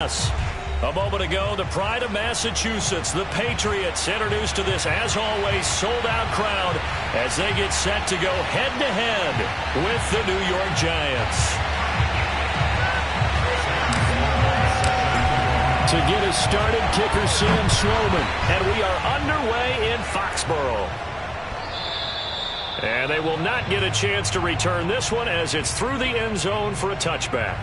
A moment ago, the pride of Massachusetts, the Patriots, introduced to this, as always, sold-out crowd as they get set to go head-to-head with the New York Giants. To get us started, kicker Sam Sloman, and we are underway in Foxborough. And they will not get a chance to return this one as it's through the end zone for a touchback.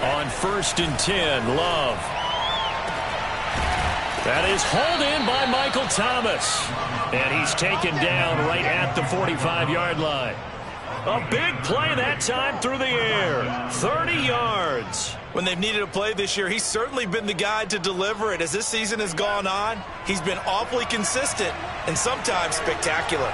On 1st and 10, Love. That is hauled in by Michael Thomas. And he's taken down right at the 45-yard line. A big play that time through the air. 30 yards. When they've needed a play this year, he's certainly been the guy to deliver it. As this season has gone on, he's been awfully consistent and sometimes spectacular.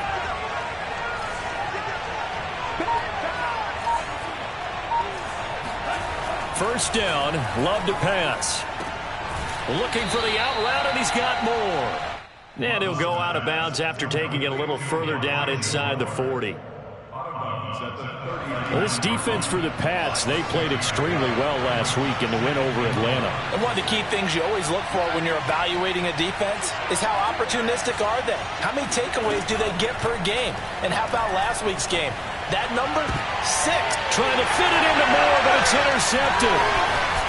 First down, Love to pass. Looking for the out route, and he's got more. And he'll go out of bounds after taking it a little further down inside the 40. Well, this defense for the Pats, they played extremely well last week in the win over Atlanta. And one of the key things you always look for when you're evaluating a defense is how opportunistic are they? How many takeaways do they get per game? And how about last week's game? That number, 6. Trying to fit it into Moore, but it's intercepted.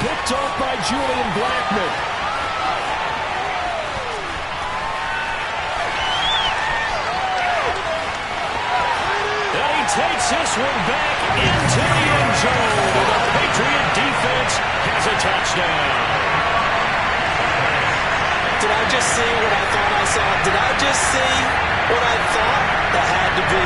Picked off by Julian Blackman. And he takes this one back into the end zone. And the Patriot defense has a touchdown. Did I just see what I thought I saw? Did I just see what I thought? That had to be.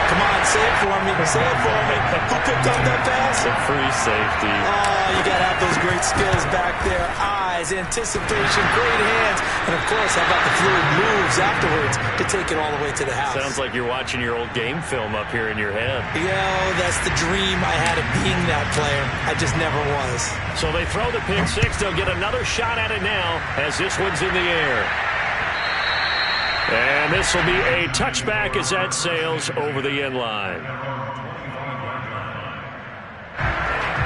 Come on, say it for me. Say it for me. Who picked up that pass? The free safety. Oh, you got to have those great skills back there. Eyes, anticipation, great hands. And, of course, how about the fluid moves afterwards to take it all the way to the house? Sounds like you're watching your old game film up here in your head. That's the dream I had of being that player. I just never was. So they throw the pick six. They'll get another shot at it now as this one's in the air. And this will be a touchback as that sails over the end line.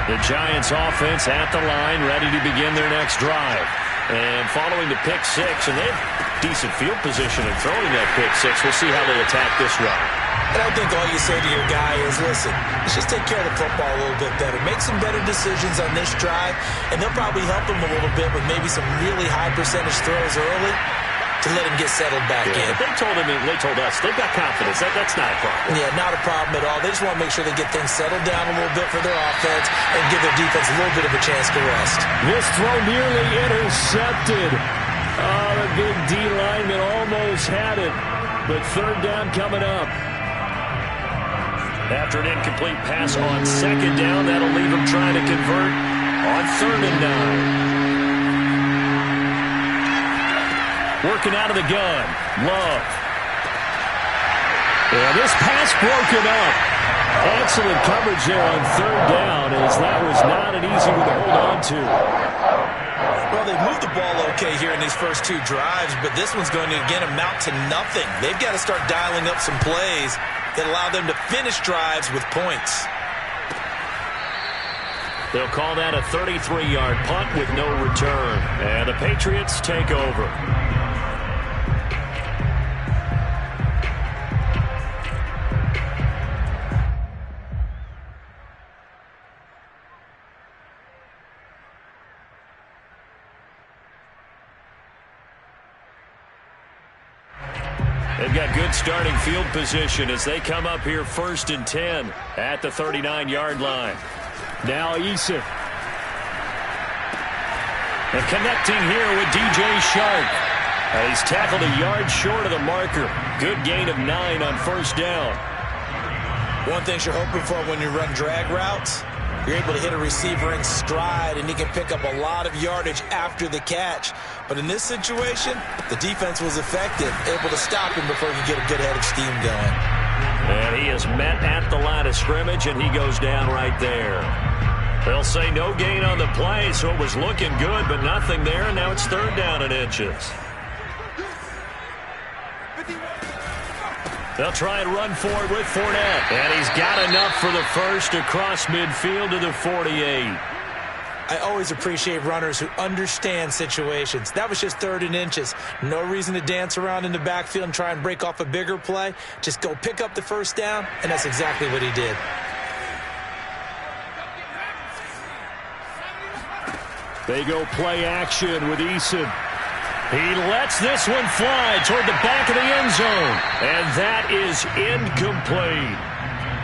The Giants offense at the line, ready to begin their next drive. And following the pick six, and they have decent field position in throwing that pick six. We'll see how they attack this run. And I think all you say to your guy is, listen, let's just take care of the football a little bit better. Make some better decisions on this drive, and they'll probably help him a little bit with maybe some really high percentage throws early to let him get settled back in. They told us they've got confidence. That's not a problem. Yeah, not a problem at all. They just want to make sure they get things settled down a little bit for their offense and give their defense a little bit of a chance to rest. This throw nearly intercepted. Oh, the big D lineman almost had it. But third down coming up. After an incomplete pass on second down, that'll leave him trying to convert on 3rd and 9. Working out of the gun. Love. And this pass broken up. Excellent coverage there on 3rd down, as that was not an easy one to hold on to. Well, they've moved the ball okay here in these first 2 drives, but this one's going to, again, amount to nothing. They've got to start dialing up some plays that allow them to finish drives with points. They'll call that a 33-yard punt with no return. And the Patriots take over. They've got good starting field position as they come up here 1st and 10 at the 39-yard line. Now Eason. And connecting here with DJ Shark. And he's tackled a yard short of the marker. Good gain of 9 on 1st down. One thing you're hoping for when you run drag routes, You're able to hit a receiver in stride, and he can pick up a lot of yardage after the catch. But in this situation, the defense was effective, able to stop him before he could get a good head of steam going. And he is met at the line of scrimmage, and he goes down right there. They'll say no gain on the play, so it was looking good, but nothing there, and now it's 3rd down and inches. They'll try and run for it with Fournette. And he's got enough for the first across midfield to the 48. I always appreciate runners who understand situations. That was just 3rd and inches. No reason to dance around in the backfield and try and break off a bigger play. Just go pick up the first down, and that's exactly what he did. They go play action with Eason. He lets this one fly toward the back of the end zone. And that is incomplete.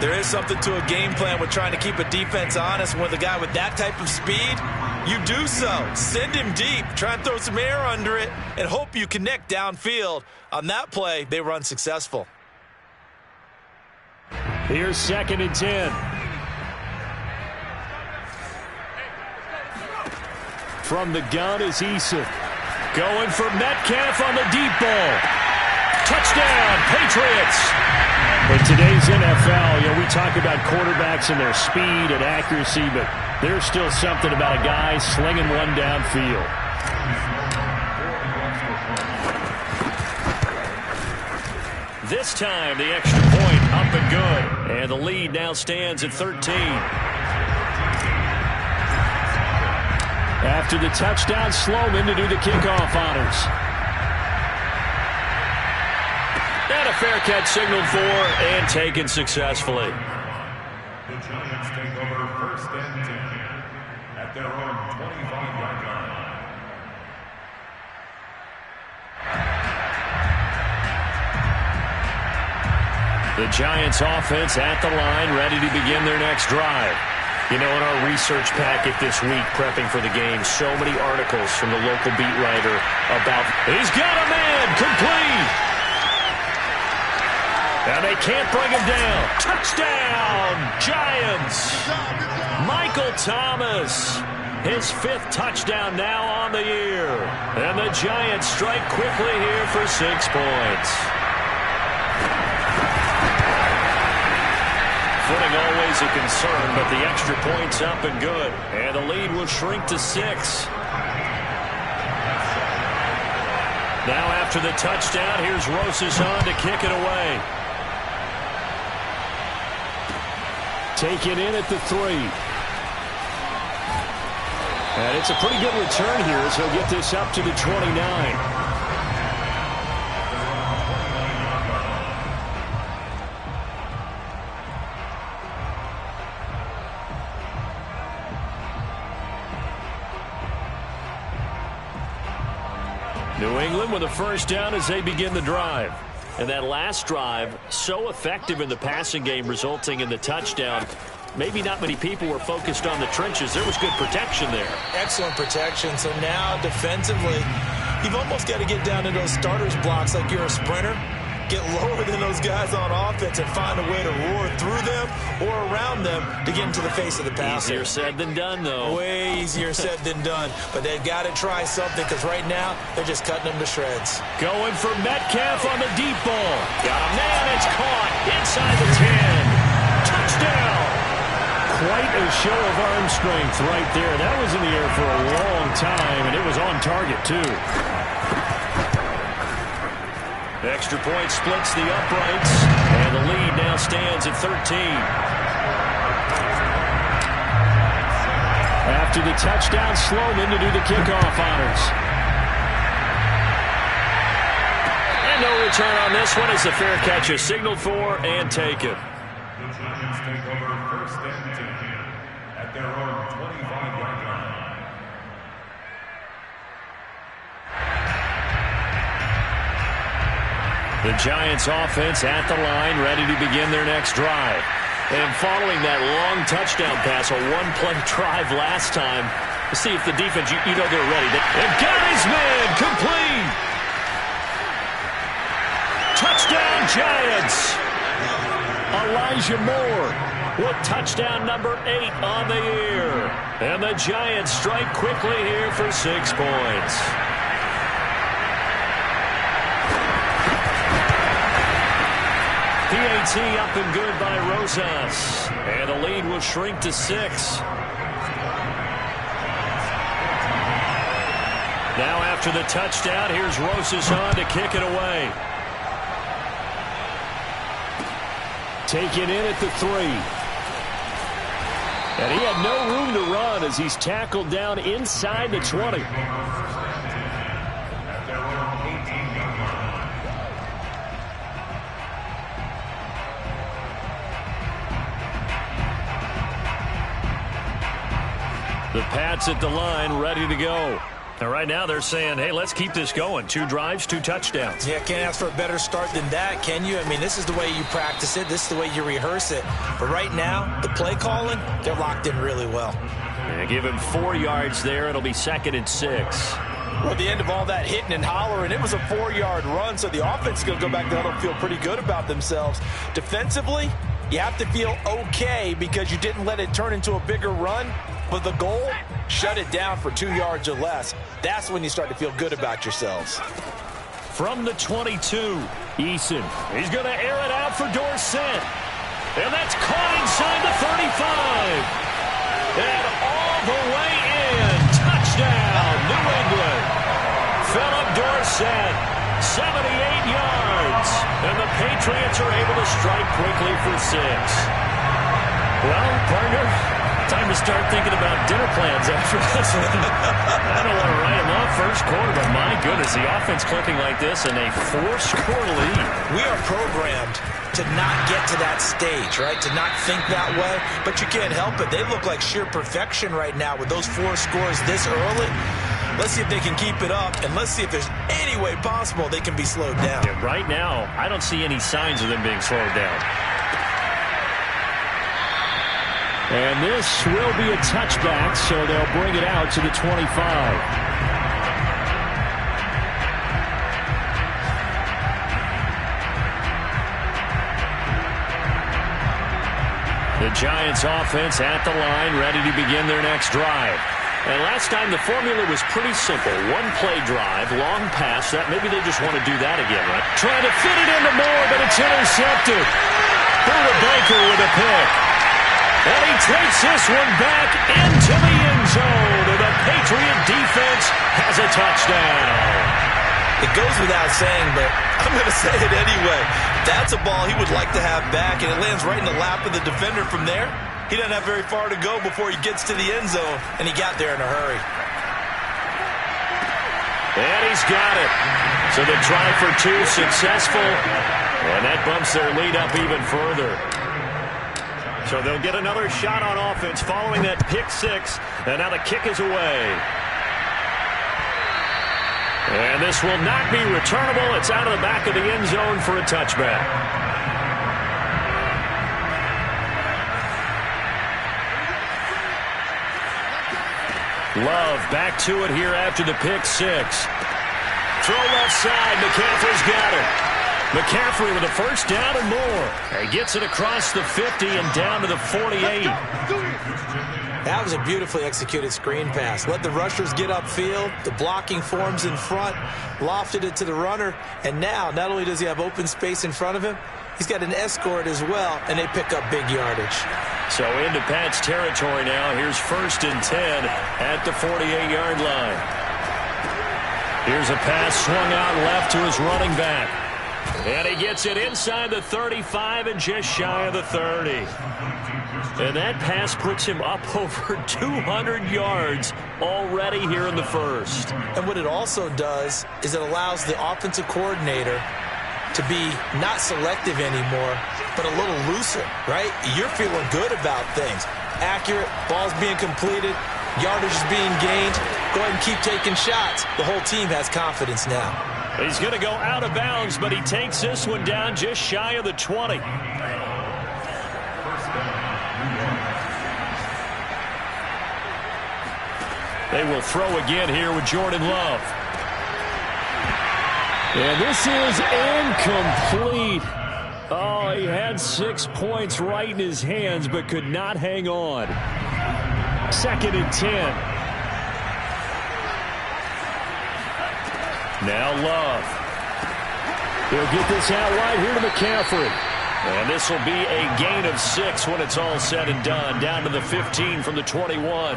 There is something to a game plan with trying to keep a defense honest. With a guy with that type of speed, you do so. Send him deep. Try and throw some air under it and hope you connect downfield. On that play, they were unsuccessful. Here's 2nd and 10. From the gun is Eason. Going for Metcalf on the deep ball. Touchdown, Patriots. In today's NFL, we talk about quarterbacks and their speed and accuracy, but there's still something about a guy slinging one downfield. This time, the extra point up and good. And the lead now stands at 13. After the touchdown, Sloman to do the kickoff honors. And a fair catch signaled for and taken successfully. The Giants take over 1st and 10 at their own 25-yard line. The Giants offense at the line, ready to begin their next drive. You know, in our research packet this week, prepping for the game, so many articles from the local beat writer about, he's got a man, complete. And they can't bring him down. Touchdown, Giants. Michael Thomas, his 5th touchdown now on the year. And the Giants strike quickly here for 6 points. Footing always a concern, but the extra point's up and good. And the lead will shrink to 6. Now after the touchdown, here's Rosas on to kick it away. Taken in at the 3. And it's a pretty good return here as he'll get this up to the 29. New England with a first down as they begin the drive. And that last drive, so effective in the passing game, resulting in the touchdown. Maybe not many people were focused on the trenches. There was good protection there. Excellent protection. So now defensively, you've almost got to get down to those starters blocks like you're a sprinter. Get lower than those guys on offense and find a way to roar through them or around them to get into the face of the passer. Easier said than done, though. Way easier said than done. But they've got to try something because right now they're just cutting them to shreds. Going for Metcalf on the deep ball. Got a man, it's caught inside the 10. Touchdown. Quite a show of arm strength right there. That was in the air for a long time, and it was on target, too. Extra point splits the uprights, and the lead now stands at 13. After the touchdown, Sloman to do the kickoff honors. And no return on this one as the fair catch is signaled for and taken. The Giants take over 1st and 10 at their own 25-yard line. The Giants offense at the line, ready to begin their next drive. And following that long touchdown pass, a one-play drive last time, to see if the defense, you know they're ready. They've got his man, complete. Touchdown, Giants. Elijah Moore with touchdown number 8 on the year. And the Giants strike quickly here for 6 points. PAT up and good by Rosas. And the lead will shrink to 6. Now after the touchdown, here's Rosas on to kick it away. Taken in at the 3. And he had no room to run as he's tackled down inside the 20. The Pats at the line, ready to go. And right now they're saying, hey, let's keep this going. 2 drives, 2 touchdowns. Yeah, can't ask for a better start than that, can you? I mean, this is the way you practice it. This is the way you rehearse it. But right now, the play calling, they're locked in really well. Yeah, give him 4 yards there. It'll be 2nd and 6. Well, at the end of all that hitting and hollering, it was a 4-yard run, so the offense is going to go back there and feel pretty good about themselves. Defensively, you have to feel okay because you didn't let it turn into a bigger run. But the goal, shut it down for 2 yards or less. That's when you start to feel good about yourselves. From the 22, Eason. He's going to air it out for Dorsett. And that's caught inside the 35. And all the way in. Touchdown, New England. Philip Dorsett, 78 yards. And the Patriots are able to strike quickly for 6. Well, partner, time to start thinking about dinner plans after this one. I don't want to write them off first quarter, but my goodness, the offense clicking like this in a 4-score lead. We are programmed to not get to that stage, right? To not think that way, but you can't help it. They look like sheer perfection right now with those 4 scores this early. Let's see if they can keep it up, and let's see if there's any way possible they can be slowed down. Yeah, right now, I don't see any signs of them being slowed down. And this will be a touchback, so they'll bring it out to the 25. The Giants offense at the line, ready to begin their next drive. And last time the formula was pretty simple. 1-play drive, long pass. That maybe they just want to do that again, right? Trying to fit it into Moore, but it's intercepted. Buda Baker with a pick. And he takes this one back into the end zone. And the Patriot defense has a touchdown. It goes without saying, but I'm going to say it anyway. That's a ball he would like to have back, and it lands right in the lap of the defender from there. He doesn't have very far to go before he gets to the end zone, and he got there in a hurry. And he's got it. So the try for 2 successful, and that bumps their lead up even further. So they'll get another shot on offense following that pick 6, and now the kick is away. And this will not be returnable. It's out of the back of the end zone for a touchback. Love back to it here after the pick 6. Throw left side. McCaffrey's got it. McCaffrey with a first down and more. He gets it across the 50 and down to the 48. That was a beautifully executed screen pass. Let the rushers get upfield. The blocking forms in front. Lofted it to the runner. And now, not only does he have open space in front of him, he's got an escort as well, and they pick up big yardage. So into Pat's territory now. Here's 1st and 10 at the 48-yard line. Here's a pass swung out left to his running back. And he gets it inside the 35 and just shy of the 30. And that pass puts him up over 200 yards already here in the first. And what it also does is it allows the offensive coordinator to be not selective anymore, but a little looser, right? You're feeling good about things. Accurate, balls being completed, yardage is being gained. Go ahead and keep taking shots. The whole team has confidence now. He's going to go out of bounds, but he takes this one down just shy of the 20. They will throw again here with Jordan Love. And this is incomplete. Oh, he had 6 points right in his hands, but could not hang on. 2nd and 10. Now Love. He'll get this out wide here to McCaffrey. And this will be a gain of 6 when it's all said and done. Down to the 15 from the 21.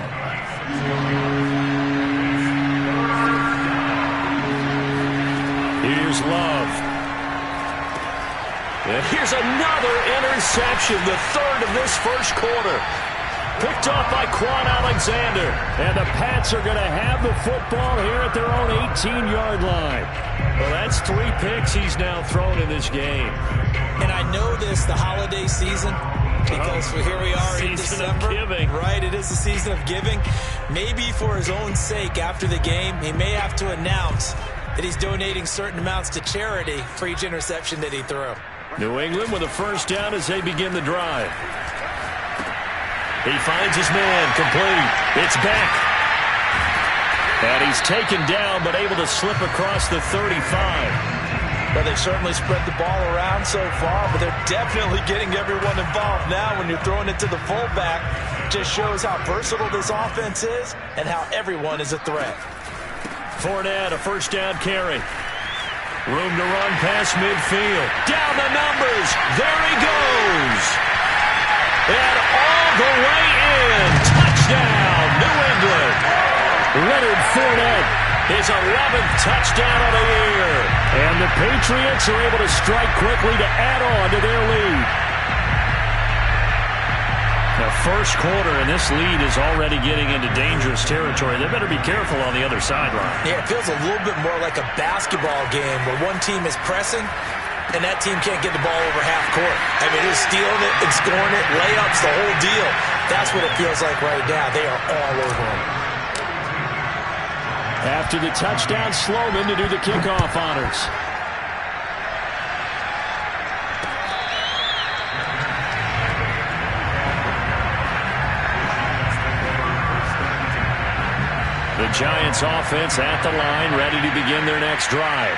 Here's Love. And here's another interception, the 3rd of this first quarter. Picked off by Quan Alexander. And the Pats are going to have the football here at their own 18-yard line. Well, that's 3 picks he's now thrown in this game. And I know this, the holiday season, because here we are in December. Right, it is the season of giving. Maybe for his own sake after the game, he may have to announce that he's donating certain amounts to charity for each interception that he threw. New England with a first down as they begin the drive. He finds his man, complete. It's back. And he's taken down, but able to slip across the 35. Well, they've certainly spread the ball around so far, but they're definitely getting everyone involved now when you're throwing it to the fullback. Just shows how versatile this offense is and how everyone is a threat. Fournette, a first down carry. Room to run past midfield. Down the numbers. There he goes. And all the way in. Touchdown, New England. Leonard Fournette, his 11th touchdown of the year. And the Patriots are able to strike quickly to add on to their lead. The first quarter, and this lead is already getting into dangerous territory. They better be careful on the other sideline. Yeah, it feels a little bit more like a basketball game where one team is pressing and that team can't get the ball over half court. I mean, they're stealing it and scoring it, layups, the whole deal. That's what it feels like right now. They are all over them. After the touchdown, Sloman to do the kickoff honors. The Giants offense at the line, ready to begin their next drive.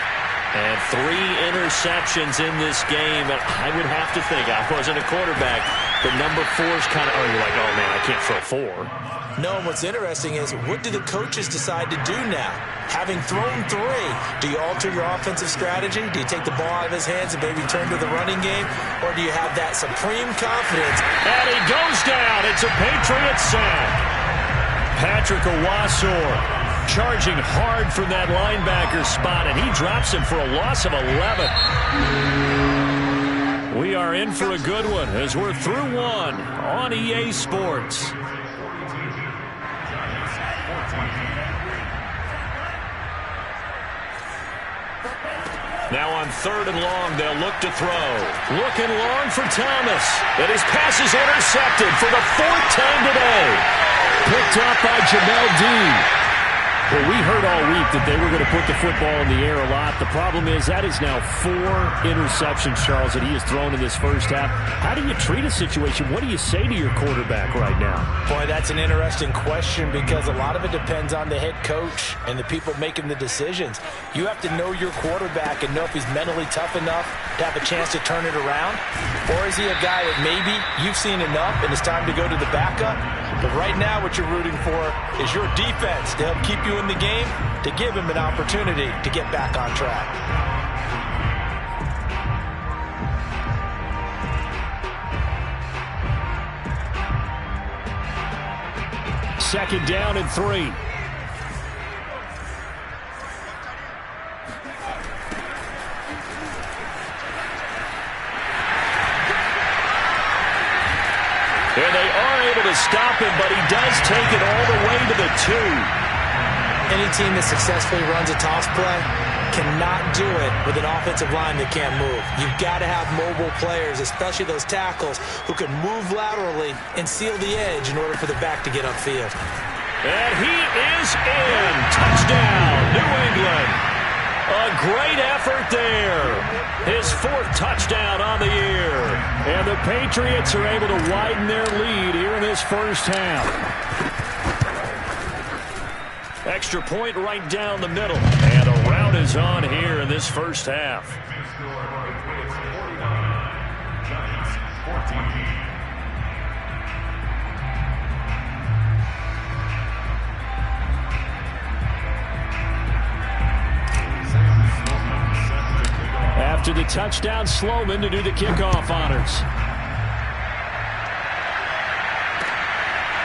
And 3 interceptions in this game. And I would have to think, I wasn't a quarterback, but number 4 is kind of, you're like, oh man, I can't throw 4. No, what's interesting is, what do the coaches decide to do now? Having thrown 3, do you alter your offensive strategy? Do you take the ball out of his hands and maybe turn to the running game? Or do you have that supreme confidence? And he goes down. It's a Patriot sack. Patrick Owasor charging hard from that linebacker spot, and he drops him for a loss of 11. We are in for a good one as we're through one on EA Sports. Now on 3rd and long, they'll look to throw. Looking long for Thomas. And his pass is intercepted for the 4th time today. Picked up by Jamel Dean. Well, we heard all week that they were going to put the football in the air a lot. The problem is that is now 4 interceptions, Charles, that he has thrown in this first half. How do you treat a situation? What do you say to your quarterback right now? Boy, that's an interesting question because a lot of it depends on the head coach and the people making the decisions. You have to know your quarterback and know if he's mentally tough enough to have a chance to turn it around. Or is he a guy that maybe you've seen enough and it's time to go to the backup? But right now what you're rooting for is your defense to help keep you in the game, to give him an opportunity to get back on track. Second down and 3. And they are able to stop him, but he does take it all the way to the 2. Any team that successfully runs a toss play cannot do it with an offensive line that can't move. You've got to have mobile players, especially those tackles, who can move laterally and seal the edge in order for the back to get upfield. And he is in. Touchdown, New England. A great effort there. His 4th touchdown on the year. And the Patriots are able to widen their lead here in this first half. Extra point right down the middle. And a rout is on here in this first half. Giants 14. After the touchdown, Sloman to do the kickoff honors.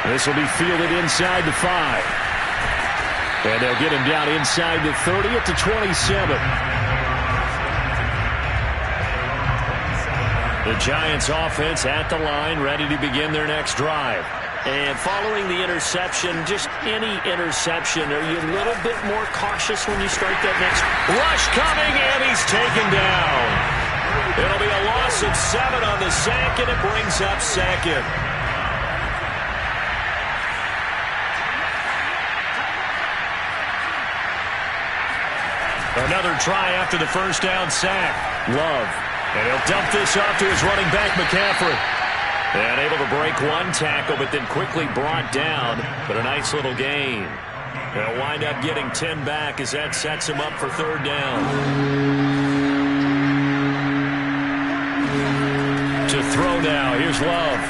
This will be fielded inside the 5. And they'll get him down inside the 30 at the 27. The Giants offense at the line, ready to begin their next drive. And following the interception, just any interception, are you a little bit more cautious when you start that next? Rush coming, and he's taken down. It'll be a loss of 7 on the sack, and it brings up second. Another try after the first down sack. Love. And he'll dump this off to his running back, McCaffrey. And able to break one tackle, but then quickly brought down. But a nice little gain. They'll wind up getting 10 back as that sets him up for third down. To throw now. Here's Love.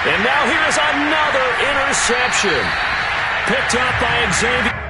And now here's another interception. Picked up by Xavier.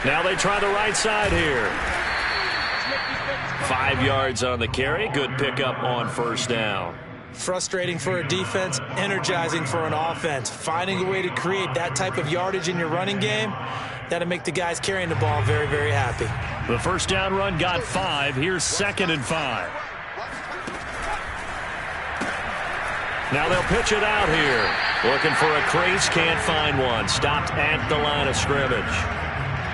Now they try the right side here. 5 yards on the carry. Good pickup on first down. Frustrating for a defense, energizing for an offense. Finding a way to create that type of yardage in your running game, that'll make the guys carrying the ball very, very happy. The first down run got 5. Here's 2nd and 5. Now they'll pitch it out here. Looking for a crease, can't find one. Stopped at the line of scrimmage.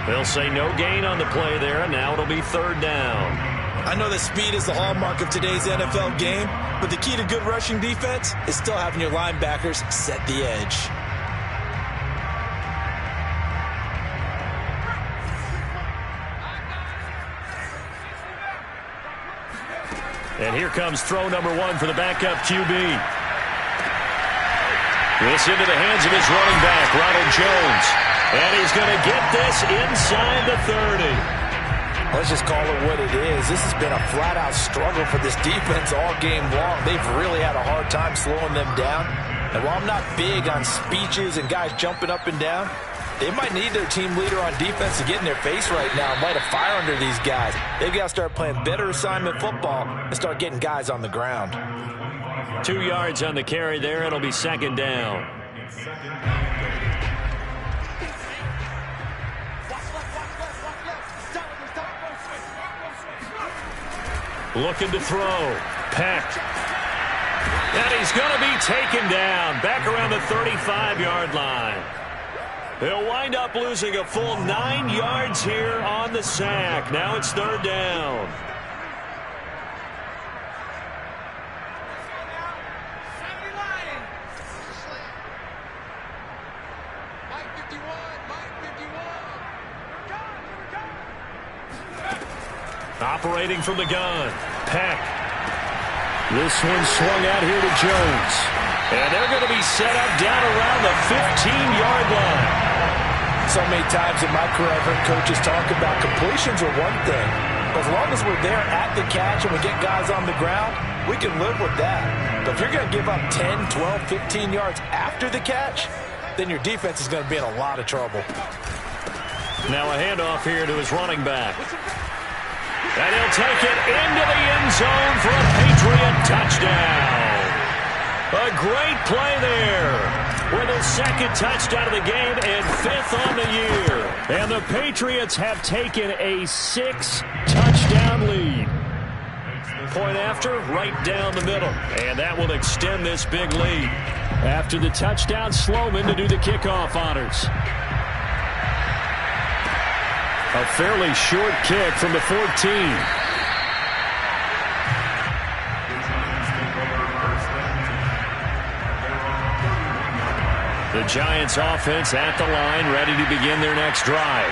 They'll say no gain on the play there, and now it'll be third down. I know that speed is the hallmark of today's NFL game, but the key to good rushing defense is still having your linebackers set the edge. And here comes throw number 1 for the backup QB. This into the hands of his running back, Ronald Jones. And he's going to get this inside the 30. Let's just call it what it is. This has been a flat-out struggle for this defense all game long. They've really had a hard time slowing them down. And while I'm not big on speeches and guys jumping up and down, they might need their team leader on defense to get in their face right now and light a fire under these guys. They've got to start playing better assignment football and start getting guys on the ground. 2 yards on the carry there. It'll be second down. Looking to throw. Peck. And he's going to be taken down back around the 35-yard line. They'll wind up losing a full 9 yards here on the sack. Now it's third down. Operating from the gun, Peck. This one swung out here to Jones. And they're going to be set up down around the 15-yard line. So many times in my career, I've heard coaches talk about completions are one thing. But as long as we're there at the catch and we get guys on the ground, we can live with that. But if you're going to give up 10, 12, 15 yards after the catch, then your defense is going to be in a lot of trouble. Now a handoff here to his running back. And he'll take it into the end zone for a Patriot touchdown. A great play there with a second touchdown of the game and 5th on the year. And the Patriots have taken a 6-touchdown lead. Point after, right down the middle. And that will extend this big lead. After the touchdown, Sloman to do the kickoff honors. A fairly short kick from the 14. The Giants offense at the line, ready to begin their next drive.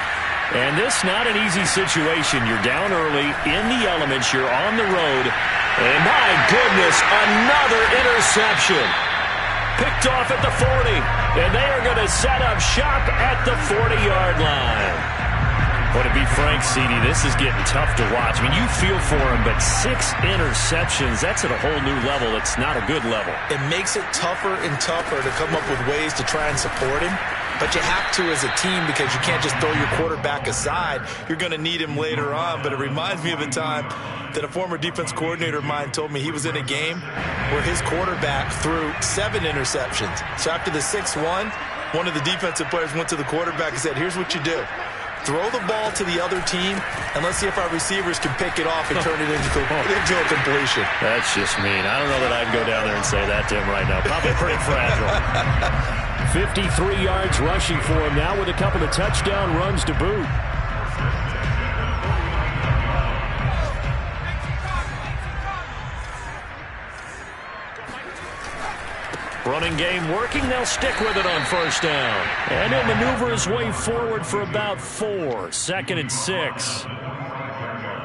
And this not an easy situation. You're down early, in the elements, you're on the road. And my goodness, another interception. Picked off at the 40. And they are going to set up shop at the 40-yard line. But to be frank, CD, this is getting tough to watch. I mean, you feel for him, but 6 interceptions, that's at a whole new level. It's not a good level. It makes it tougher and tougher to come up with ways to try and support him. But you have to as a team because you can't just throw your quarterback aside. You're going to need him later on. But it reminds me of a time that a former defense coordinator of mine told me he was in a game where his quarterback threw 7 interceptions. So after the 6-1, one of the defensive players went to the quarterback and said, here's what you do. Throw the ball to the other team, and let's see if our receivers can pick it off and turn it into a completion. That's just mean. I don't know that I'd go down there and say that to him right now. Probably pretty fragile. 53 yards rushing for him now with a couple of touchdown runs to boot. Running game working. They'll stick with it on first down. And he'll maneuver his way forward for about 4. 2nd and 6.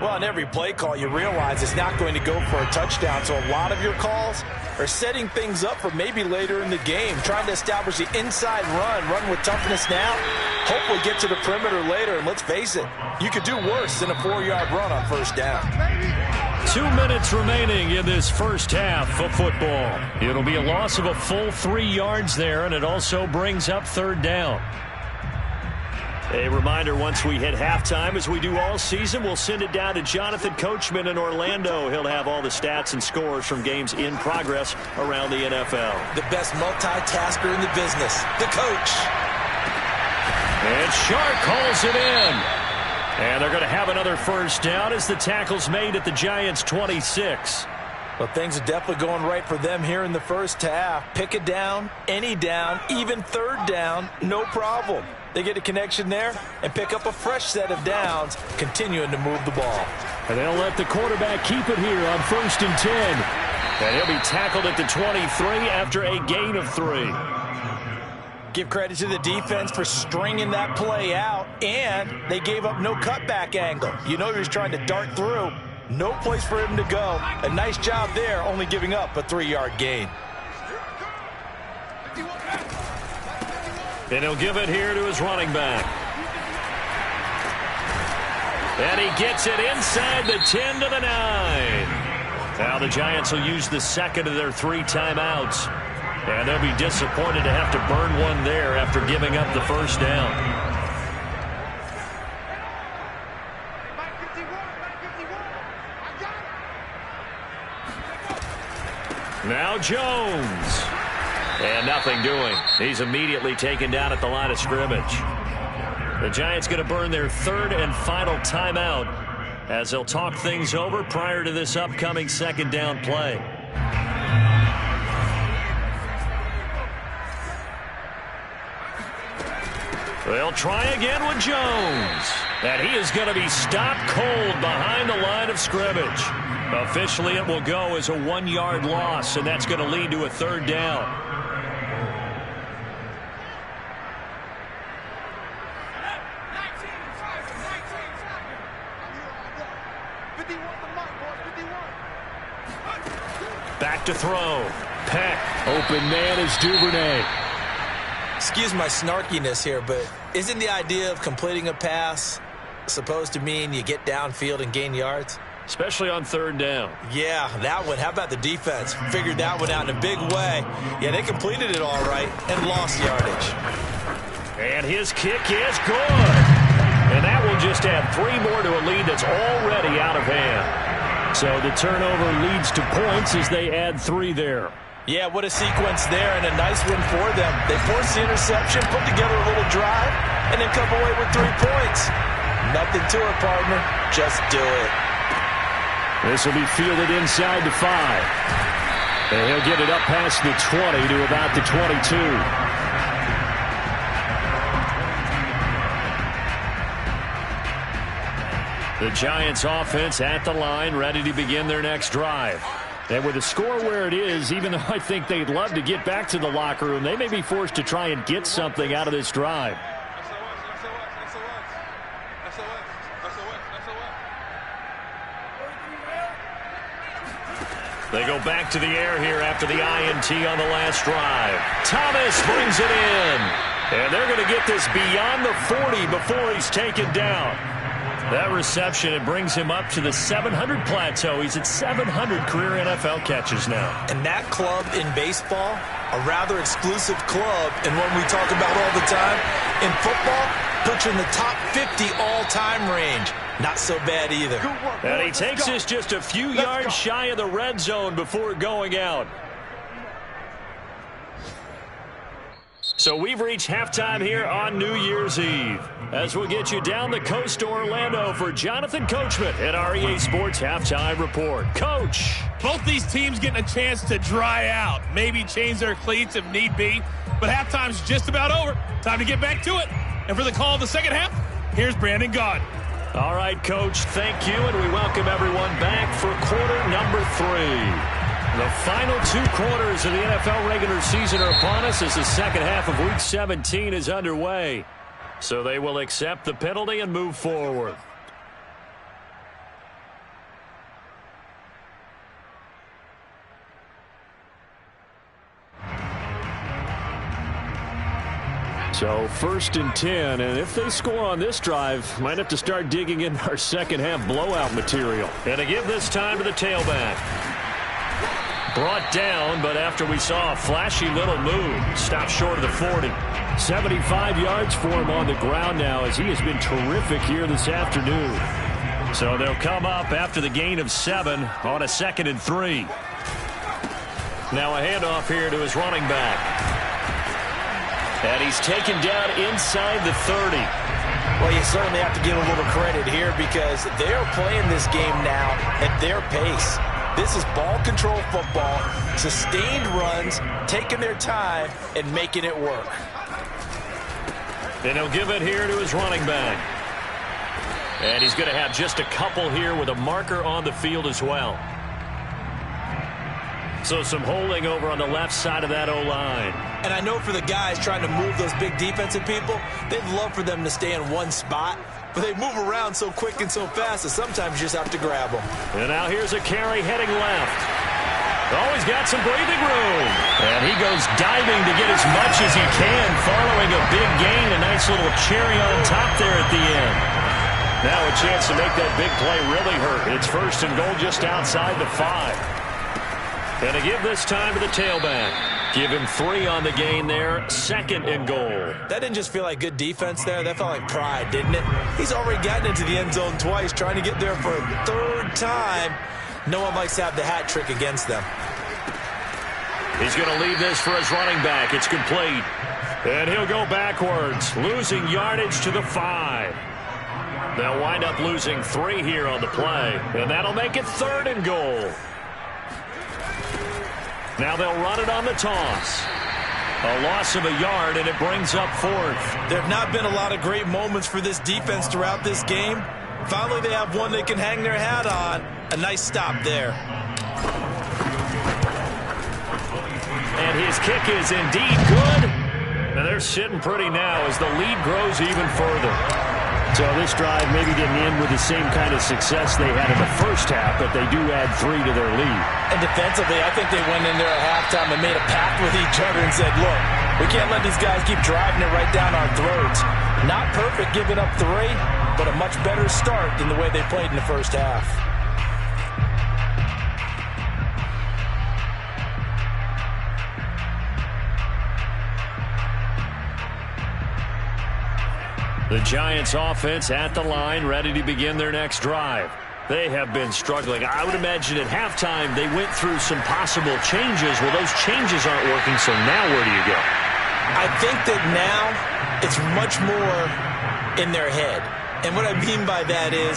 Well, on every play call, you realize it's not going to go for a touchdown. So a lot of your calls are setting things up for maybe later in the game, trying to establish the inside run with toughness now, hopefully get to the perimeter later. And let's face it, you could do worse than a 4-yard run on first down. 2 minutes remaining in this first half of football. It'll be a loss of a full 3 yards there, and it also brings up third down. A reminder, once we hit halftime, as we do all season, we'll send it down to Jonathan Coachman in Orlando. He'll have all the stats and scores from games in progress around the NFL. The best multitasker in the business, the coach. And Shark calls it in. And they're going to have another first down as the tackle's made at the Giants' 26. Well, things are definitely going right for them here in the first half. Pick it down, any down, even third down, no problem. They get a connection there and pick up a fresh set of downs, continuing to move the ball. And they'll let the quarterback keep it here on 1st and 10. And he'll be tackled at the 23 after a gain of 3. Give credit to the defense for stringing that play out, and they gave up no cutback angle. You know he was trying to dart through. No place for him to go. A nice job there, only giving up a 3-yard gain. And he'll give it here to his running back. And he gets it inside the 10 to the 9. Now the Giants will use the second of their 3 timeouts. And they'll be disappointed to have to burn one there after giving up the first down. Now Jones. And nothing doing. He's immediately taken down at the line of scrimmage. The Giants going to burn their 3rd and final timeout as they'll talk things over prior to this upcoming 2nd down play. They'll try again with Jones. And he is going to be stopped cold behind the line of scrimmage. Officially, it will go as a 1-yard loss, and that's going to lead to a 3rd down. Back to throw. Peck. Open man is Duvernay. Excuse my snarkiness here, but isn't the idea of completing a pass supposed to mean you get downfield and gain yards? Especially on 3rd down. Yeah, that one. How about the defense? Figured that one out in a big way. Yeah, they completed it all right and lost yardage. And his kick is good. And that will just add 3 more to a lead that's already out of hand. So the turnover leads to points as they add 3 there. Yeah, what a sequence there, and a nice win for them. They forced the interception, put together a little drive, and then come away with 3 points. Nothing to it, partner. Just do it. This will be fielded inside the 5. And he'll get it up past the 20 to about the 22. The Giants offense at the line, ready to begin their next drive. And with the score where it is, even though I think they'd love to get back to the locker room, they may be forced to try and get something out of this drive. They go back to the air here after the INT on the last drive. Thomas brings it in. And they're going to get this beyond the 40 before he's taken down. That reception, it brings him up to the 700 plateau. He's at 700 career NFL catches now. And that club in baseball, a rather exclusive club, and one we talk about all the time. In football, puts you in the top 50 all-time range. Not so bad either. And he takes this just a few yards shy of the red zone before going out. So we've reached halftime here on New Year's Eve. As we'll get you down the coast to Orlando for Jonathan Coachman at our EA Sports Halftime Report. Coach. Both these teams getting a chance to dry out. Maybe change their cleats if need be. But halftime's just about over. Time to get back to it. And for the call of the second half, here's Brandon Gaud. All right, Coach, thank you. And we welcome everyone back for quarter number 3. The final 2 quarters of the NFL regular season are upon us as the second half of Week 17 is underway. So they will accept the penalty and move forward. So 1st and 10, and if they score on this drive, might have to start digging in our second half blowout material. And to give this time to the tailback. Brought down, but after we saw a flashy little move, stopped short of the 40. 75 yards for him on the ground now as he has been terrific here this afternoon. So they'll come up after the gain of 7 on a 2nd and 3. Now a handoff here to his running back. And he's taken down inside the 30. Well, you certainly have to give a little credit here because they're playing this game now at their pace. This is ball control football, sustained runs, taking their time, and making it work. And he'll give it here to his running back. And he's going to have just a couple here with a marker on the field as well. So some holding over on the left side of that O-line. And I know for the guys trying to move those big defensive people, they'd love for them to stay in one spot. But they move around so quick and so fast that sometimes you just have to grab them. And now here's a carry heading left. Oh, he's got some breathing room. And he goes diving to get as much as he can following a big gain. A nice little cherry on top there at the end. Now a chance to make that big play really hurt. It's 1st and goal just outside the 5. And to give this time to the tailback. Give him 3 on the gain there. 2nd and goal. That didn't just feel like good defense there. That felt like pride, didn't it? He's already gotten into the end zone twice, trying to get there for a 3rd time. No one likes to have the hat trick against them. He's going to leave this for his running back. It's complete. And he'll go backwards, losing yardage to the 5. They'll wind up losing 3 here on the play. And that'll make it 3rd and goal. Now they'll run it on the toss. A loss of a yard, and it brings up fourth. There have not been a lot of great moments for this defense throughout this game. Finally, they have one they can hang their hat on. A nice stop there. And his kick is indeed good. And they're sitting pretty now as the lead grows even further. So this drive maybe didn't end with the same kind of success they had in the first half, but they do add 3 to their lead. And defensively, I think they went in there at halftime and made a pact with each other and said, look, we can't let these guys keep driving it right down our throats. Not perfect giving up 3, but a much better start than the way they played in the first half. The Giants offense at the line, ready to begin their next drive. They have been struggling. I would imagine at halftime they went through some possible changes. Well, those changes aren't working, so now where do you go? I think that now it's much more in their head. And what I mean by that is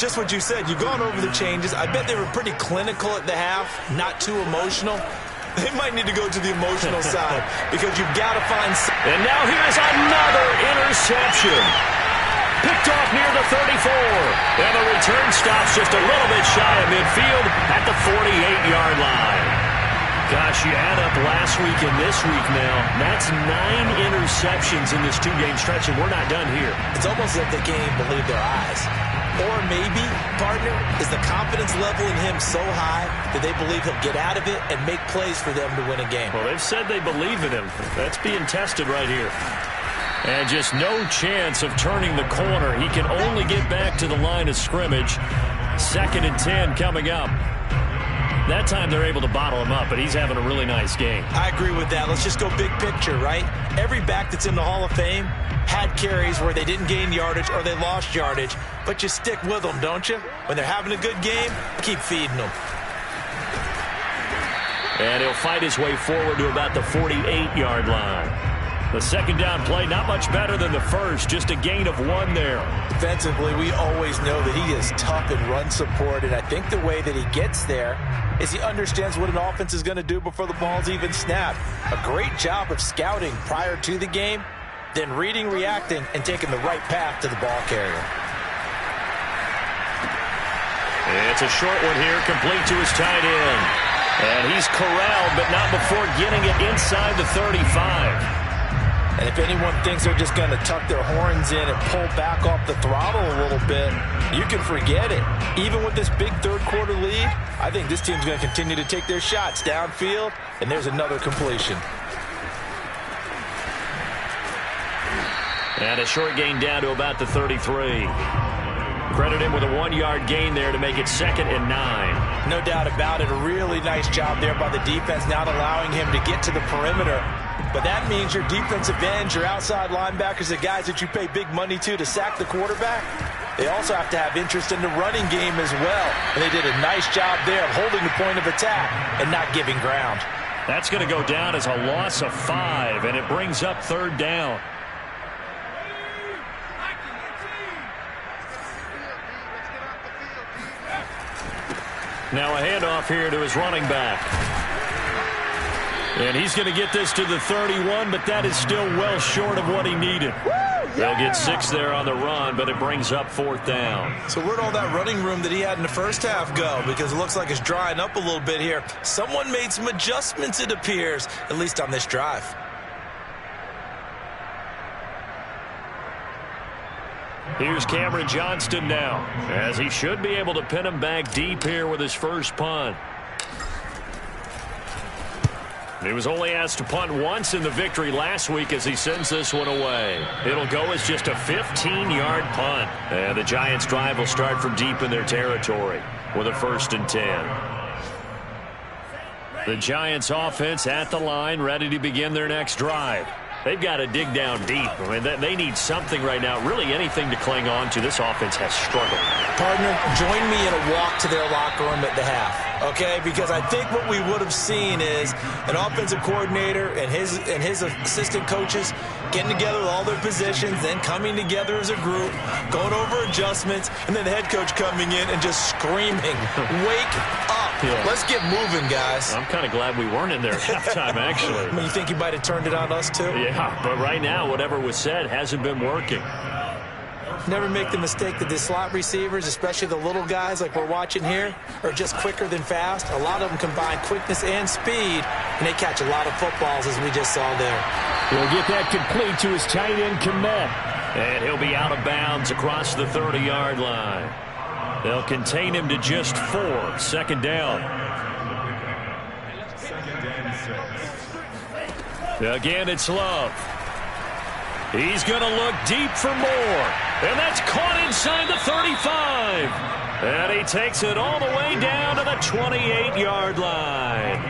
just what you said. You've gone over the changes. I bet they were pretty clinical at the half, not too emotional. They might need to go to the emotional side because you've got to find... And now here's another interception. Picked off near the 34. And the return stops just a little bit shy of midfield at the 48-yard line. Gosh, you add up last week and this week now. That's 9 interceptions in this 2-game stretch, and we're not done here. It's almost like they can't even believe their eyes. Or maybe, partner, is the confidence level in him so high that they believe he'll get out of it and make plays for them to win a game. Well, they've said they believe in him. That's being tested right here. And just no chance of turning the corner. He can only get back to the line of scrimmage. 2nd and 10 coming up. That time they're able to bottle him up, but he's having a really nice game. I agree with that. Let's just go big picture, right? Every back that's in the Hall of Fame had carries where they didn't gain yardage or they lost yardage, but you stick with them, don't you? When they're having a good game, keep feeding them. And he'll fight his way forward to about the 48-yard line. The second down play, not much better than the first, just a gain of 1 there. Defensively, we always know that he is tough in run support, and I think the way that he gets there is he understands what an offense is going to do before the ball's even snapped. A great job of scouting prior to the game, then reading, reacting, and taking the right path to the ball carrier. It's a short one here, complete to his tight end. And he's corralled, but not before getting it inside the 35. And if anyone thinks they're just going to tuck their horns in and pull back off the throttle a little bit, you can forget it. Even with this big third-quarter lead, I think this team's going to continue to take their shots downfield, and there's another completion. And a short gain down to about the 33. Credit him with a 1-yard gain there to make it 2nd and 9. No doubt about it. A really nice job there by the defense, not allowing him to get to the perimeter. But that means your defensive ends, your outside linebackers, the guys that you pay big money to sack the quarterback, they also have to have interest in the running game as well. And they did a nice job there of holding the point of attack and not giving ground. That's going to go down as a loss of 5, and it brings up 3rd down. Now a handoff here to his running back. And he's going to get this to the 31, but that is still well short of what he needed. They'll get 6 there on the run, but it brings up 4th down. So where'd all that running room that he had in the first half go? Because it looks like it's drying up a little bit here. Someone made some adjustments, it appears, at least on this drive. Here's Cameron Johnston now, as he should be able to pin him back deep here with his first punt. He was only asked to punt once in the victory last week as he sends this one away. It'll go as just a 15-yard punt. And the Giants' drive will start from deep in their territory with a 1st and 10. The Giants' offense at the line, ready to begin their next drive. They've got to dig down deep. I mean, they need something right now, really anything to cling on to. This offense has struggled. Partner, join me in a walk to their locker room at the half, okay? Because I think what we would have seen is an offensive coordinator and his assistant coaches getting together with all their positions, then coming together as a group, going over adjustments, and then the head coach coming in and just screaming, "Wake up!" Yeah. Let's get moving, guys. I'm kind of glad we weren't in there at halftime, actually. I mean, you think you might have turned it on us, too? Yeah, but right now, whatever was said hasn't been working. Never make the mistake that the slot receivers, especially the little guys like we're watching here, are just quicker than fast. A lot of them combine quickness and speed, and they catch a lot of footballs, as we just saw there. He'll get that complete to his tight end, Komet. And he'll be out of bounds across the 30-yard line. They'll contain him to just 4. Second down. Again, it's Love. He's going to look deep for more. And that's caught inside the 35. And he takes it all the way down to the 28-yard line.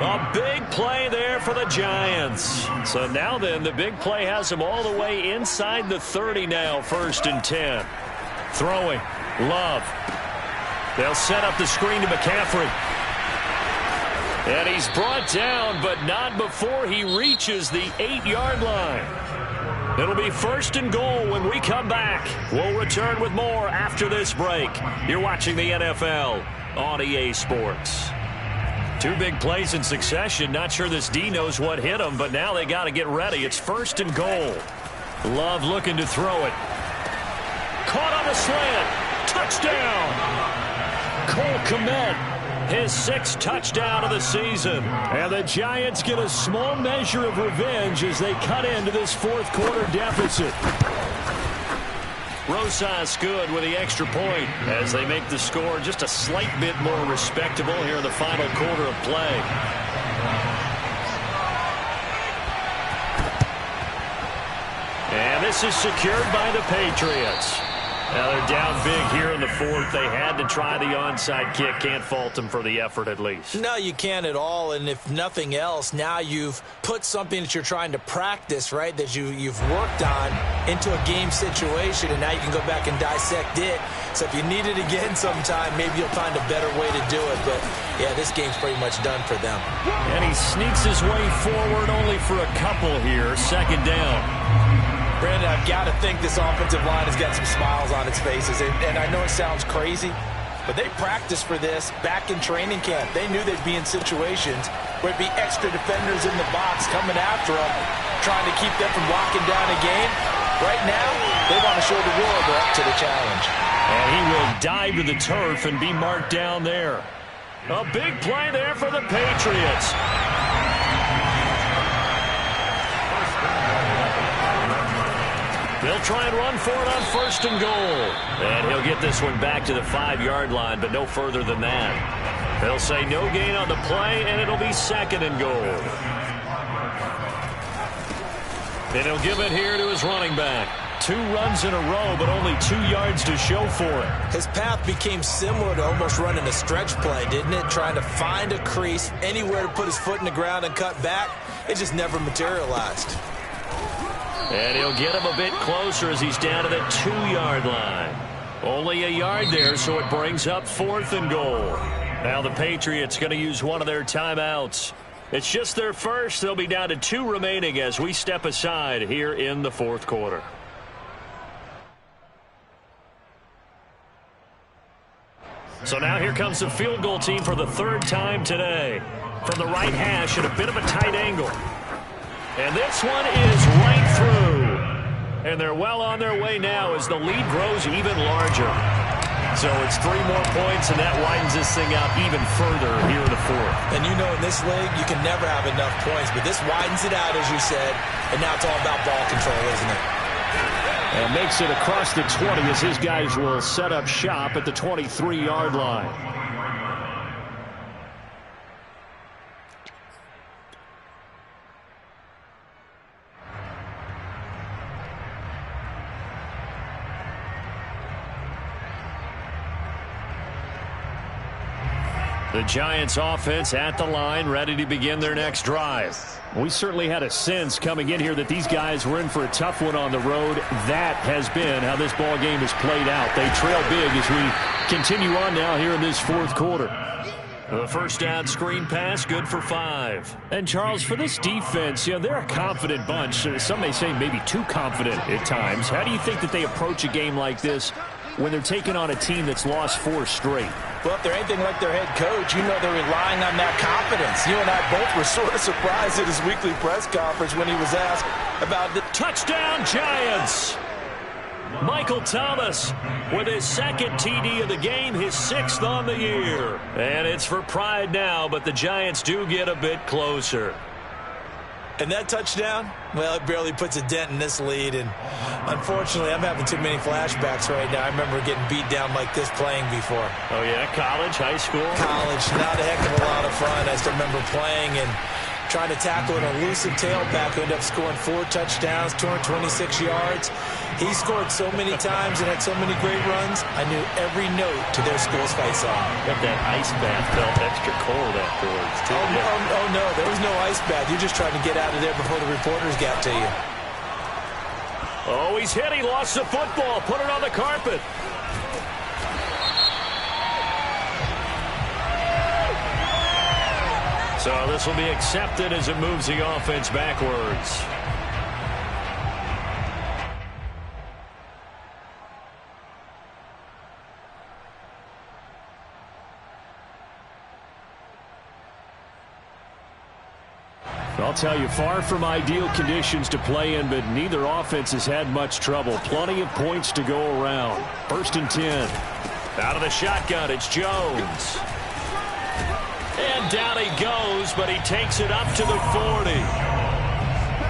A big play there for the Giants. So now then, the big play has him all the way inside the 30 now, 1st and 10. Throwing. Love. They'll set up the screen to McCaffrey. And he's brought down, but not before he reaches the 8-yard line. It'll be 1st and goal when we come back. We'll return with more after this break. You're watching the NFL on EA Sports. 2 big plays in succession. Not sure this D knows what hit him, but now they got to get ready. It's 1st and goal. Love looking to throw it. Caught on the slant. Touchdown. Cole Kmet. His 6th touchdown of the season. And the Giants get a small measure of revenge as they cut into this 4th quarter deficit. Rosas good with the extra point as they make the score just a slight bit more respectable here in the final quarter of play. And this is secured by the Patriots. Now they're down big here in the 4th. They had to try the onside kick. Can't fault them for the effort at least. No, you can't at all. And if nothing else, now you've put something that you're trying to practice, right, that you've worked on into a game situation, and now you can go back and dissect it. So if you need it again sometime, maybe you'll find a better way to do it. But, yeah, this game's pretty much done for them. And he sneaks his way forward only for a couple here. 2nd down. Brandon, I've got to think this offensive line has got some smiles on its faces. And I know it sounds crazy, but they practiced for this back in training camp. They knew they'd be in situations where it'd be extra defenders in the box coming after them, trying to keep them from locking down a game. Right now, they want to show the world they're up to the challenge. And he will dive to the turf and be marked down there. A big play there for the Patriots. They'll try and run for it on 1st and goal. And he'll get this one back to the 5-yard line, but no further than that. They'll say no gain on the play, and it'll be 2nd and goal. And he'll give it here to his running back. 2 runs in a row, but only 2 yards to show for it. His path became similar to almost running a stretch play, didn't it? Trying to find a crease, anywhere to put his foot in the ground and cut back. It just never materialized. And he'll get him a bit closer as he's down to the 2-yard line. Only a yard there, so it brings up 4th and goal. Now the Patriots going to use one of their timeouts. It's just their first. They'll be down to 2 remaining as we step aside here in the 4th quarter. So now here comes the field goal team for the 3rd time today. From the right hash at a bit of a tight angle. And this one is right through. And they're well on their way now as the lead grows even larger. So it's 3 more points, and that widens this thing out even further here in the 4th. And you know, in this league, you can never have enough points, but this widens it out, as you said, and now it's all about ball control, isn't it? And makes it across the 20 as his guys will set up shop at the 23-yard line. The Giants offense at the line, ready to begin their next drive. We certainly had a sense coming in here that these guys were in for a tough one on the road. That has been how this ball game has played out. They trail big as we continue on now here in this 4th quarter. The 1st down screen pass, good for 5. And, Charles, for this defense, you know, they're a confident bunch. Some may say maybe too confident at times. How do you think that they approach a game like this when they're taking on a team that's lost 4 straight? Well, if they're anything like their head coach, you know they're relying on that confidence. You and I both were sort of surprised at his weekly press conference when he was asked about the touchdown Giants. Michael Thomas with his second TD of the game, his 6th on the year. And it's for pride now, but the Giants do get a bit closer. And that touchdown, well, it barely puts a dent in this lead. And unfortunately, I'm having too many flashbacks right now. I remember getting beat down like this playing before. Oh, yeah? College, high school? College, not a heck of a lot of fun. I still remember playing and trying to tackle an elusive tailback who ended up scoring 4 touchdowns, 226 yards. He scored so many times and had so many great runs, I knew every note to their school's fight song. But that ice bath felt extra cold afterwards, too. Oh, no, there was no ice bath. You just tried to get out of there before the reporters got to you. Oh, he's hit. He lost the football. Put it on the carpet. So this will be accepted as it moves the offense backwards. I'll tell you, far from ideal conditions to play in, but neither offense has had much trouble. Plenty of points to go around. 1st and 10. Out of the shotgun, it's Jones. And down he goes, but he takes it up to the 40.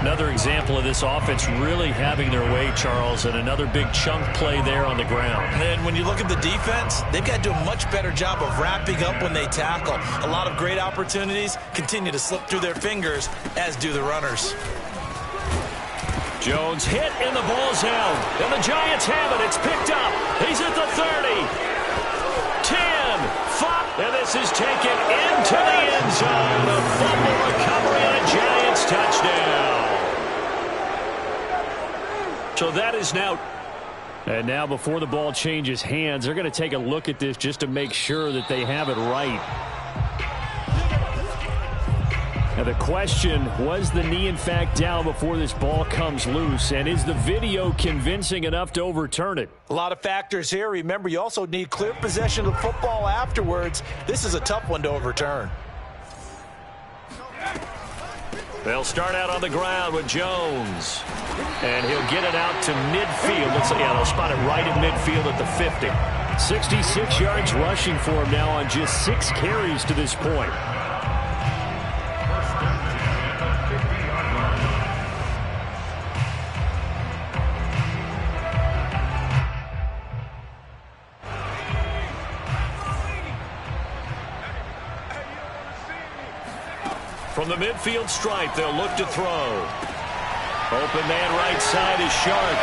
Another example of this offense really having their way, Charles, and another big chunk play there on the ground. And when you look at the defense, they've got to do a much better job of wrapping up when they tackle. A lot of great opportunities continue to slip through their fingers, as do the runners. Jones hit, and the ball's out. And the Giants have it. It's picked up. He's at the 30. 10, 5, and this is taken into the end zone. A fumble recovery and a Giants touchdown. So that is now. And now before the ball changes hands, they're going to take a look at this just to make sure that they have it right. Now the question, was the knee in fact down before this ball comes loose? And is the video convincing enough to overturn it? A lot of factors here. Remember, you also need clear possession of the football afterwards. This is a tough one to overturn. They'll start out on the ground with Jones. And he'll get it out to midfield. They'll spot it right in midfield at the 50. 66 yards rushing for him now on just 6 carries to this point. From the midfield stripe, they'll look to throw. Open man right side is Sharp.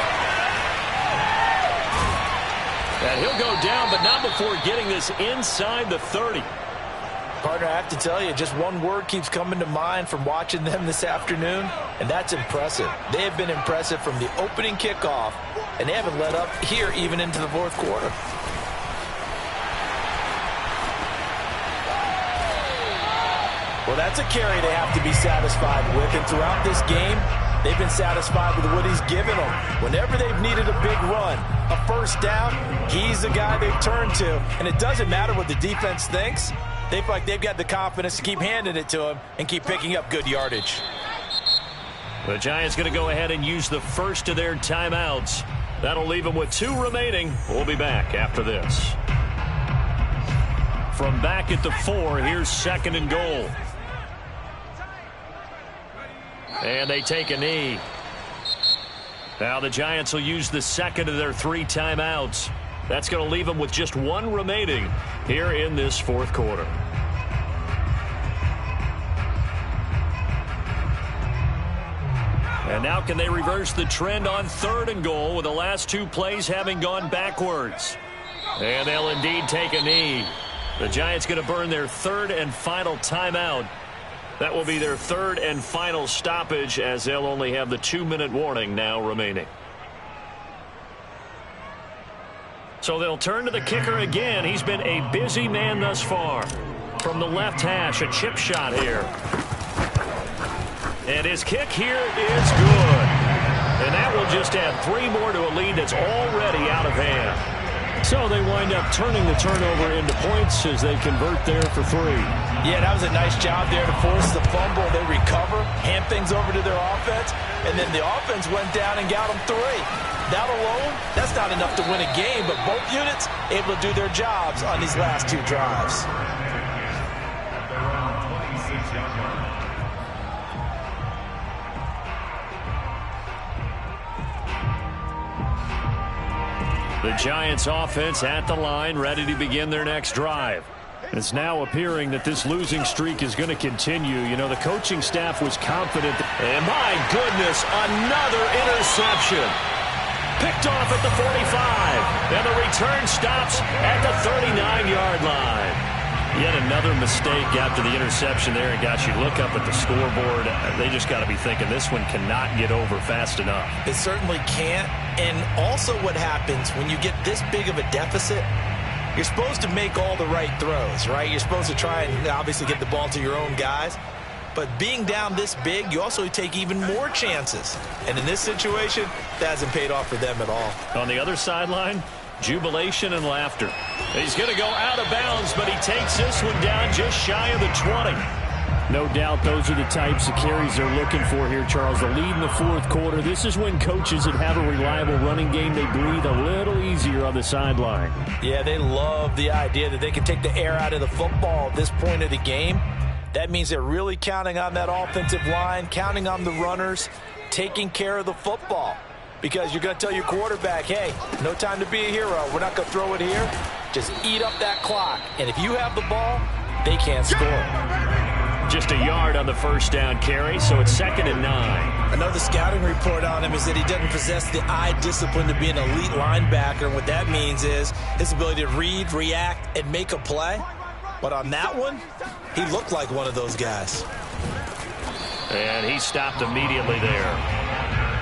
And he'll go down, but not before getting this inside the 30. Partner, I have to tell you, just one word keeps coming to mind from watching them this afternoon, and that's impressive. They have been impressive from the opening kickoff, and they haven't let up here even into the 4th quarter. Well, that's a carry they have to be satisfied with. And throughout this game, they've been satisfied with what he's given them. Whenever they've needed a big run, a first down, he's the guy they've turned to. And it doesn't matter what the defense thinks. They feel like they've got the confidence to keep handing it to him and keep picking up good yardage. The Giants going to go ahead and use the first of their timeouts. That'll leave them with 2 remaining. We'll be back after this. From back at the 4, here's 2nd and goal. And they take a knee. Now the Giants will use the 2nd of their 3 timeouts. That's going to leave them with just 1 remaining here in this 4th quarter. And now can they reverse the trend on 3rd and goal with the last 2 plays having gone backwards? And they'll indeed take a knee. The Giants going to burn their 3rd and final timeout. That will be their 3rd and final stoppage, as they'll only have the 2-minute warning now remaining. So they'll turn to the kicker again. He's been a busy man thus far. From the left hash, a chip shot here. And his kick here is good. And that will just add 3 more to a lead that's already out of hand. So they wind up turning the turnover into points as they convert there for 3. Yeah, that was a nice job there to force the fumble. They recover, hand things over to their offense, and then the offense went down and got them 3. That alone, that's not enough to win a game, but both units able to do their jobs on these last 2 drives. The Giants offense at the line, ready to begin their next drive. It's now appearing that this losing streak is going to continue. You know, the coaching staff was confident. And my goodness, another interception. Picked off at the 45. And the return stops at the 39-yard line. Yet another mistake after the interception there. And gosh, you look up at the scoreboard, they just got to be thinking this one cannot get over fast enough. It certainly can't. And also what happens when you get this big of a deficit, you're supposed to make all the right throws, right? You're supposed to try and obviously get the ball to your own guys. But being down this big, you also take even more chances. And in this situation, that hasn't paid off for them at all. On the other sideline, jubilation and laughter. He's going to go out of bounds, but he takes this one down just shy of the 20. No doubt those are the types of carries they're looking for here, Charles. The lead in the 4th quarter. This is when coaches that have a reliable running game, they breathe a little easier on the sideline. Yeah, they love the idea that they can take the air out of the football at this point of the game. That means they're really counting on that offensive line, counting on the runners, taking care of the football. Because you're going to tell your quarterback, hey, no time to be a hero. We're not going to throw it here. Just eat up that clock. And if you have the ball, they can't score. Just a yard on the first down carry, so it's 2nd and 9. Another scouting report on him is that he doesn't possess the eye discipline to be an elite linebacker. And what that means is his ability to read, react, and make a play. But on that one, he looked like one of those guys. And he stopped immediately there.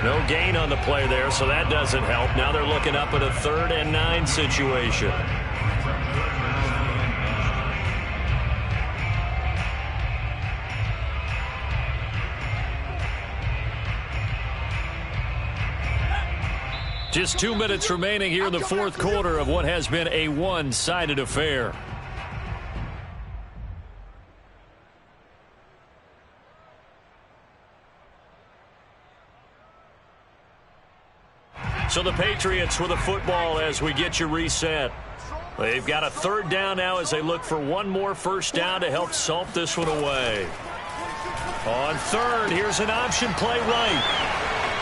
No gain on the play there, so that doesn't help. Now they're looking up at a 3rd and 9 situation. Just 2 minutes remaining here in the 4th quarter of what has been a one-sided affair. So the Patriots with the football as we get you reset. They've got a 3rd down now as they look for one more first down to help salt this one away. On 3rd, here's an option play right.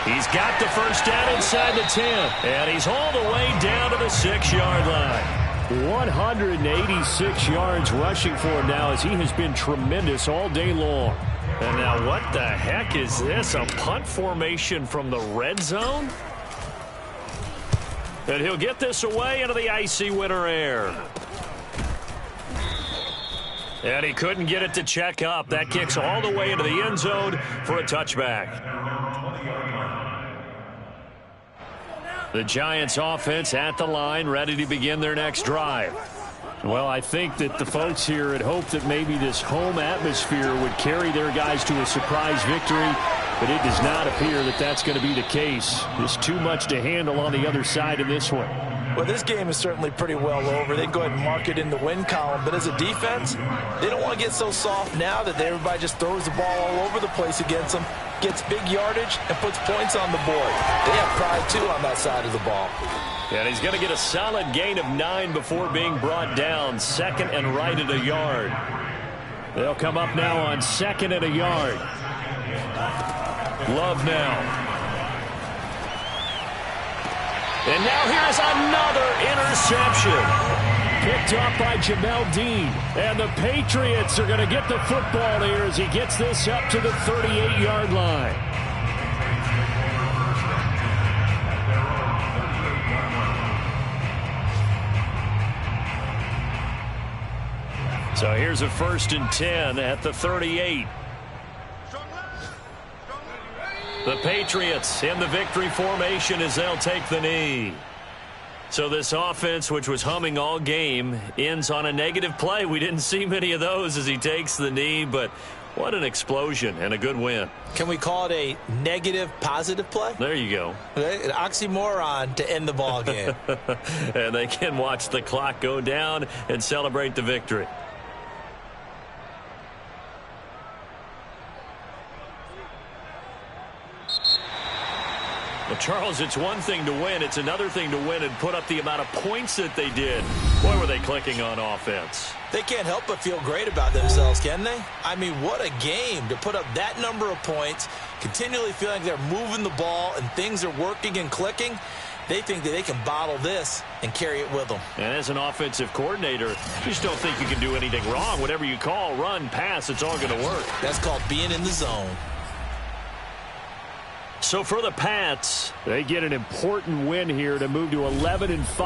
He's got the first down inside the 10, and he's all the way down to the 6-yard line. 186 yards rushing for him now as he has been tremendous all day long. And now what the heck is this? A punt formation from the red zone? And he'll get this away into the icy winter air. And he couldn't get it to check up. That kicks all the way into the end zone for a touchback. The Giants offense at the line, ready to begin their next drive. Well, I think that the folks here had hoped that maybe this home atmosphere would carry their guys to a surprise victory, but it does not appear that that's going to be the case. There's too much to handle on the other side of this one. Well, this game is certainly pretty well over. They can go ahead and mark it in the win column. But as a defense, they don't want to get so soft now that everybody just throws the ball all over the place against them, gets big yardage, and puts points on the board. They have pride, too, on that side of the ball. And he's going to get a solid gain of 9 before being brought down. 2nd and right at a yard. They'll come up now on 2nd and a yard. Love now. And now here's another interception. Picked off by Jamel Dean. And the Patriots are going to get the football here as he gets this up to the 38-yard line. So here's a 1st and 10 at the 38. The Patriots in the victory formation as they'll take the knee. So this offense, which was humming all game, ends on a negative play. We didn't see many of those as he takes the knee, but What an explosion and a good win. Can we call it a negative positive play? There you go. An oxymoron to end the ball game. And they can watch the clock go down and celebrate the victory. Well, Charles, it's one thing to win. It's another thing to win and put up the amount of points that they did. Boy, were they clicking on offense. They can't help but feel great about themselves, can they? I mean, what a game to put up that number of points, continually feeling like they're moving the ball and things are working and clicking. They think that they can bottle this and carry it with them. And as an offensive coordinator, you just don't think you can do anything wrong. Whatever you call, run, pass, it's all going to work. That's called being in the zone. So for the Pats, they get an important win here to move to 11-5.